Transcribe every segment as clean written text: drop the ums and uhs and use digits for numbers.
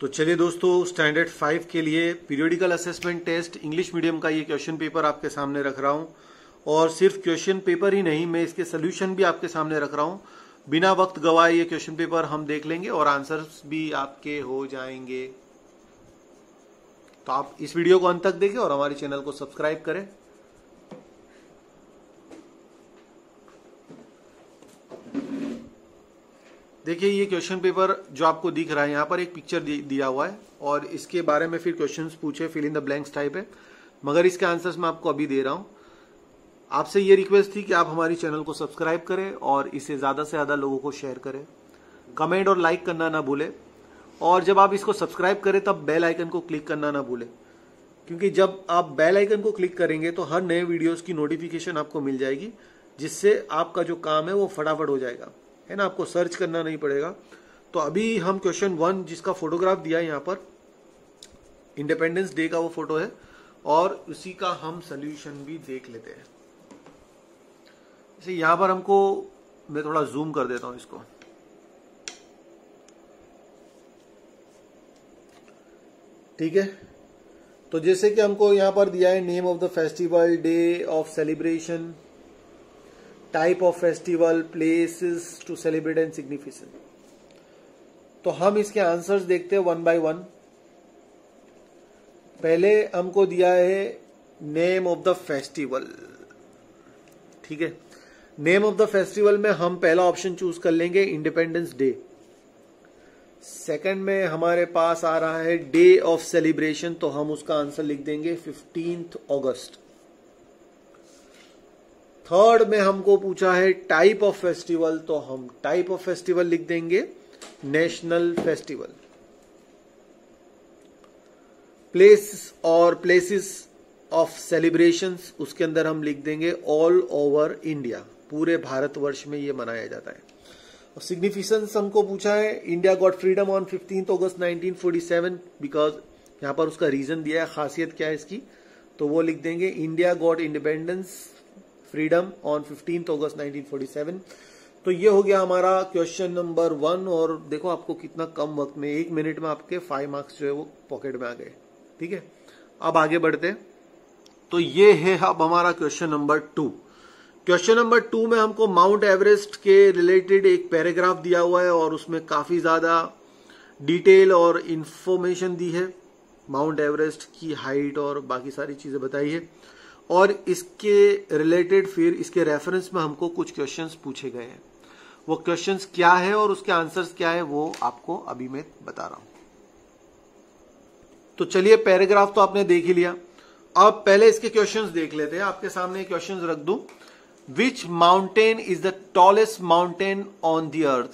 तो चलिए दोस्तों, स्टैंडर्ड 5 के लिए periodical assessment test English medium का ये क्वेश्चन पेपर आपके सामने रख रहा हूं। और सिर्फ क्वेश्चन पेपर ही नहीं, मैं इसके सोल्यूशन भी आपके सामने रख रहा हूं। बिना वक्त गवाए ये क्वेश्चन पेपर हम देख लेंगे और आंसर्स भी आपके हो जाएंगे। तो आप इस वीडियो को अंत तक देखें और हमारे चैनल को सब्सक्राइब करें। देखिए, ये क्वेश्चन पेपर जो आपको दिख रहा है, यहाँ पर एक पिक्चर दिया हुआ है और इसके बारे में फिर क्वेश्चंस पूछे, fill in the blanks type है, मगर इसके आंसर्स मैं आपको अभी दे रहा हूँ। आपसे ये रिक्वेस्ट थी कि आप हमारी चैनल को सब्सक्राइब करें और इसे ज़्यादा से ज़्यादा लोगों को शेयर करें। कमेंट और लाइक करना ना भूलें, और जब आप इसको सब्सक्राइब करें तब बेल आइकन को क्लिक करना ना भूलें, क्योंकि जब आप बेल आइकन को क्लिक करेंगे तो हर नए वीडियोज़ की नोटिफिकेशन आपको मिल जाएगी, जिससे आपका जो काम है वो फटाफट हो जाएगा, है ना। आपको सर्च करना नहीं पड़ेगा। तो अभी हम क्वेश्चन 1 जिसका फोटोग्राफ दिया है यहाँ पर, इंडिपेंडेंस डे का वो फोटो है, और उसी का हम सोल्यूशन भी देख लेते हैं। जैसे यहाँ पर हमको, मैं थोड़ा जूम कर देता हूं इसको। ठीक है, तो जैसे कि हमको यहाँ पर दिया है name of the festival, day of celebration, type of festival, places to celebrate and significance. तो हम इसके आंसर्स देखते हैं वन बाय वन। पहले हमको दिया है नेम ऑफ द फेस्टिवल। ठीक है, नेम ऑफ द फेस्टिवल में हम पहला ऑप्शन चूज कर लेंगे, इंडिपेंडेंस डे। सेकंड में हमारे पास आ रहा है डे ऑफ सेलिब्रेशन, तो हम उसका आंसर लिख देंगे 15 अगस्त। थर्ड में हमको पूछा है टाइप ऑफ फेस्टिवल, तो हम टाइप ऑफ फेस्टिवल लिख देंगे नेशनल फेस्टिवल। प्लेस और प्लेसेस ऑफ सेलिब्रेशंस, उसके अंदर हम लिख देंगे ऑल ओवर इंडिया, पूरे भारतवर्ष में ये मनाया जाता है। और सिग्निफिकेंस हमको पूछा है, India got freedom on 15 August 1947, because यहां पर उसका रीजन दिया है, खासियत क्या है इसकी, तो वो लिख देंगे India got independence freedom on 15 अगस्त 1947। तो ये हो गया हमारा क्वेश्चन नंबर 1। और देखो आपको कितना कम वक्त में, 1 मिनट में आपके 5 मार्क्स जो है वो पॉकेट में आ गए। ठीक है, अब आगे बढ़ते हैं। तो ये है अब हमारा क्वेश्चन नंबर 2। क्वेश्चन नंबर 2 में हमको माउंट एवरेस्ट के रिलेटेड एक पैराग्राफ दिया हुआ है और उसमें काफी ज्यादा डिटेल और इंफॉर्मेशन दी है, माउंट एवरेस्ट की हाइट और बाकी सारी चीजें बताई है, और इसके रिलेटेड फिर इसके रेफरेंस में हमको कुछ क्वेश्चंस पूछे गए हैं। वो क्वेश्चंस क्या है और उसके आंसर्स क्या है वो आपको अभी मैं बता रहा हूं। तो चलिए, पैराग्राफ तो आपने देख ही लिया, अब पहले इसके क्वेश्चंस देख लेते हैं। आपके सामने क्वेश्चंस रख दूं। Which mountain is the tallest mountain on the earth?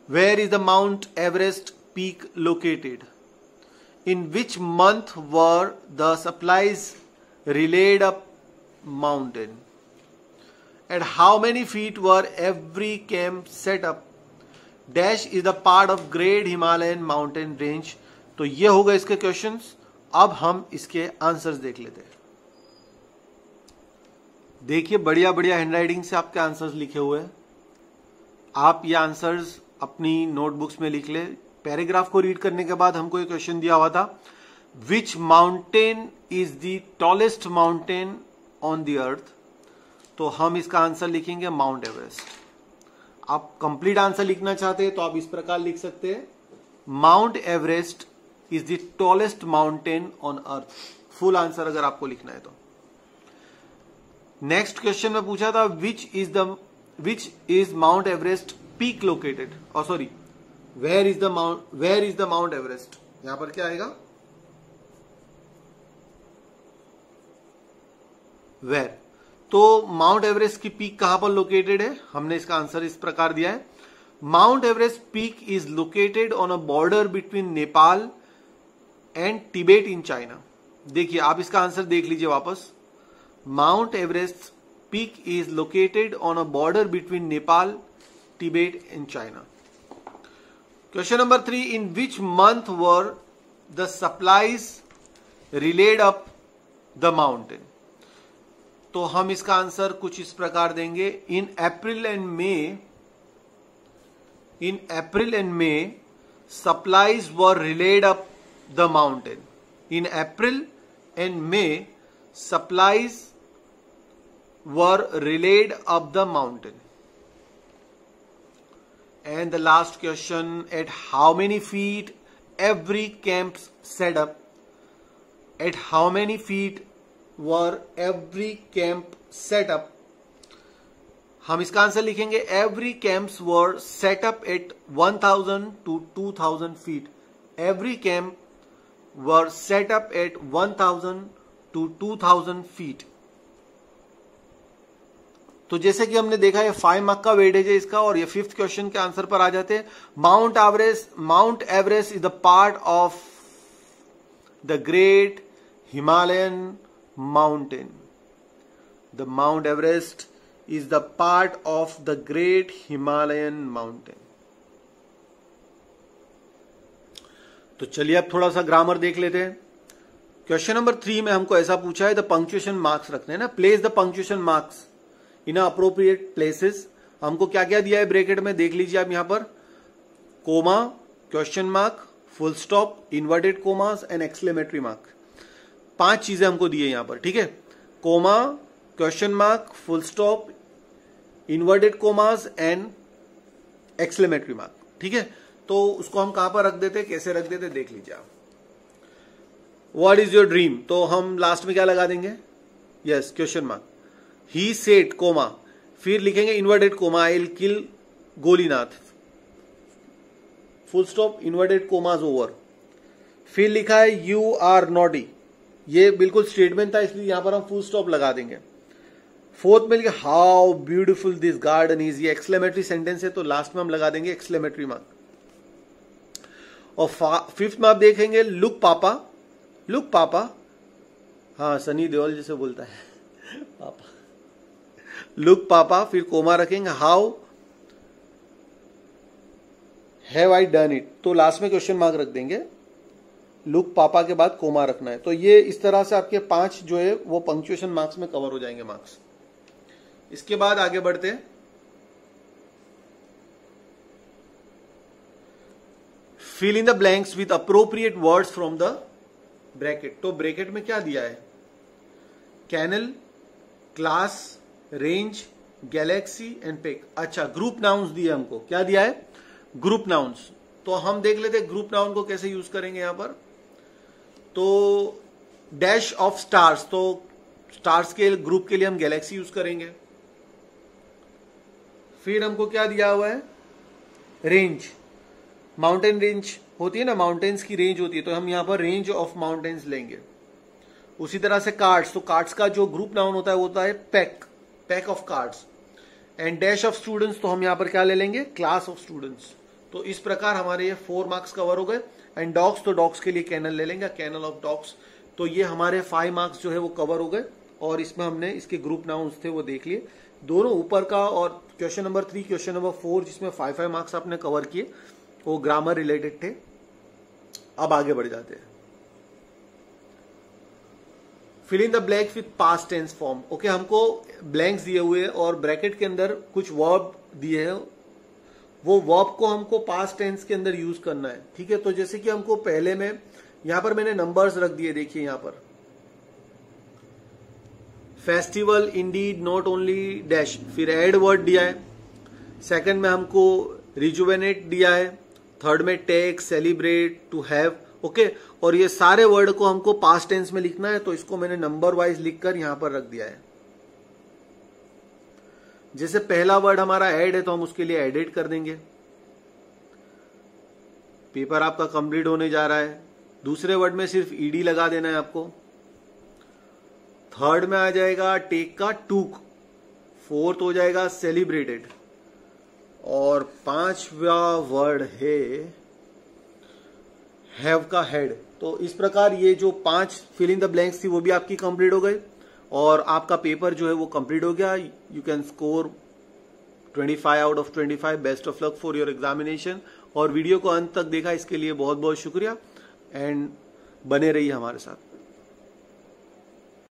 Where is the Mount Everest peak located? In which month were the supplies relayed up mountain, and how many feet were every camp set up? Dash is the part of Great Himalayan Mountain Range। तो ये हो गए इसके questions. अब हम इसके answers देख लेते हैं। देखिए, बढ़िया बढ़िया हैंडराइटिंग से आपके आंसर्स लिखे हुए हैं। आप ये आंसर्स अपनी नोटबुक्स में लिख ले। पैराग्राफ को रीड करने के बाद हमको एक क्वेश्चन दिया हुआ था, Which mountain is the tallest mountain on the earth? तो हम इसका आंसर लिखेंगे माउंट एवरेस्ट। आप कंप्लीट आंसर लिखना चाहते हैं तो आप इस प्रकार लिख सकते हैं, mount Everest is the tallest mountain on earth. Full answer अगर आपको लिखना है तो। नेक्स्ट क्वेश्चन में पूछा था which is Mount Everest peak located, और sorry, where is the Mount Everest. यहां पर क्या आएगा, वेयर। तो माउंट एवरेस्ट की पीक कहां पर लोकेटेड है? हमने इसका आंसर इस प्रकार दिया है, Mount Everest peak is located on a border between Nepal and Tibet in China. देखिए, आप इसका आंसर देख लीजिए वापस। Mount Everest peak is located on a border between Nepal, Tibet and China. Question number 3, in which month were the supplies relayed up the mountain? तो हम इसका answer कुछ इस प्रकार देंगे, in April and May supplies were relayed up the mountain. In April and May, supplies were relayed up the mountain. And the last question, at how many feet every camp set up? At how many feet were every camp set up? हम इसका answer लिखेंगे every camps were set up at 1000 to 2000 feet. Every camp were set up at 1000 to 2000 feet. तो जैसे कि हमने देखा है 5 mark का वेटेज है इसका, और ये 5th क्वेश्चन के आंसर पर आ जाते हैं. Mount Everest is the part of the great Himalayan mountain. The Mount Everest is the part of the great Himalayan mountain. तो चलिए अब थोड़ा सा ग्रामर देख लेते हैं. क्वेश्चन नंबर 3 में हमको ऐसा पूछा है, द पंक्चुएशन मार्क्स रखने हैं ना. Place the punctuation marks in appropriate places. हमको क्या क्या दिया है ब्रैकेट में, देख लीजिए आप यहां पर. Comma, question mark, full stop, inverted commas and exclamatory mark. 5 चीजें हमको दी है यहां पर. ठीक है, comma, question mark, full stop, inverted commas and exclamatory mark. ठीक है, तो उसको हम कहां पर रख देते, कैसे रख देते, देख लीजिए आप. व्हाट इज योर ड्रीम, तो हम लास्ट में क्या लगा देंगे, yes question mark. He said comma, फिर लिखेंगे inverted comma, I will kill Golinath, full stop, inverted commas over. फिर लिखा है यू आर नॉटी, ये बिल्कुल स्टेटमेंट था इसलिए यहां पर हम फुल स्टॉप लगा देंगे. 4th में लिखा how beautiful this garden is, ये एक्सक्लेमेटरी सेंटेंस है तो लास्ट में हम लगा देंगे एक्सक्लेमेटरी मार्क. और 5th में आप देखेंगे लुक पापा, लुक पापा, हाँ सनी देओल जैसे बोलता है पापा, लुक पापा, फिर कोमा रखेंगे, how have I done it, तो लास्ट में क्वेश्चन मार्क रख देंगे. लुक पापा के बाद कोमा रखना है. तो ये इस तरह से आपके 5 जो है वो पंक्चुएशन मार्क्स में कवर हो जाएंगे मार्क्स. इसके बाद आगे बढ़ते हैं. Fill in the blanks with appropriate words from the bracket. तो ब्रैकेट में क्या दिया है, canal, class, range, galaxy and pack. अच्छा, ग्रुप नाउन्स दिए हमको, क्या दिया है, ग्रुप नाउन्स. तो हम देख लेते हैं ग्रुप नाउन को कैसे यूज करेंगे यहां पर. तो डैश ऑफ स्टार्स, तो स्टार्स के ग्रुप के लिए हम गैलेक्सी यूज करेंगे. फिर हमको क्या दिया हुआ है, रेंज, माउंटेन रेंज होती है ना, माउंटेन्स की रेंज होती है, तो हम यहां पर रेंज ऑफ माउंटेन्स लेंगे. उसी तरह से कार्ड्स, तो कार्ड्स का जो ग्रुप नाउन होता है वो होता है pack, pack of cards. And dash of students, तो हम यहां पर क्या ले लेंगे, क्लास ऑफ स्टूडेंट्स. तो इस प्रकार हमारे ये 4 मार्क्स कवर हो गए. एंड डॉग्स, तो डॉग्स के लिए कैनल ले लेंगे, कैनल ऑफ डॉग्स. तो ये हमारे 5 मार्क्स जो है वो कवर हो गए. और इसमें हमने इसके ग्रुप नाउन्स थे वो देख लिए, दोनों ऊपर का, और क्वेश्चन नंबर 3, क्वेश्चन नंबर 4 जिसमें 5 मार्क्स आपने कवर किए वो ग्रामर रिलेटेड थे. अब आगे बढ़ जाते हैं. Fill in the blanks with past tense form. Okay, हमको ब्लैंक्स दिए हुए और ब्रैकेट के अंदर कुछ वर्ब दिए हैं, वो वर्ब को हमको पास्ट टेंस के अंदर यूज करना है. ठीक है, तो जैसे कि हमको पहले में यहां पर मैंने नंबर्स रख दिए, देखिए यहां पर festival, Indeed, not only, dash, फिर एड वर्ड दिया है. सेकंड में हमको रिजुवेनेट दिया है. थर्ड में take, celebrate, to have. Okay, और ये सारे वर्ड को हमको पास्ट टेंस में लिखना है, तो इसको मैंने नंबर वाइज लिखकर यहां पर रख दिया है. जैसे पहला वर्ड हमारा एड है तो हम उसके लिए एडिट कर देंगे. पेपर आपका कंप्लीट होने जा रहा है. दूसरे वर्ड में सिर्फ ईडी लगा देना है आपको. थर्ड में आ जाएगा टेक का टूक. फोर्थ हो जाएगा सेलिब्रेटेड. और 5वां वर्ड है हैव का हेड. तो इस प्रकार ये जो 5 फिल इन द ब्लैंक्स थी वो भी आपकी कंप्लीट हो गई और आपका पेपर जो है वो कंप्लीट हो गया. You can score 25 out of 25. Best of luck for your examination. और वीडियो को अंत तक देखा इसके लिए बहुत बहुत शुक्रिया एंड बने रहिए हमारे साथ.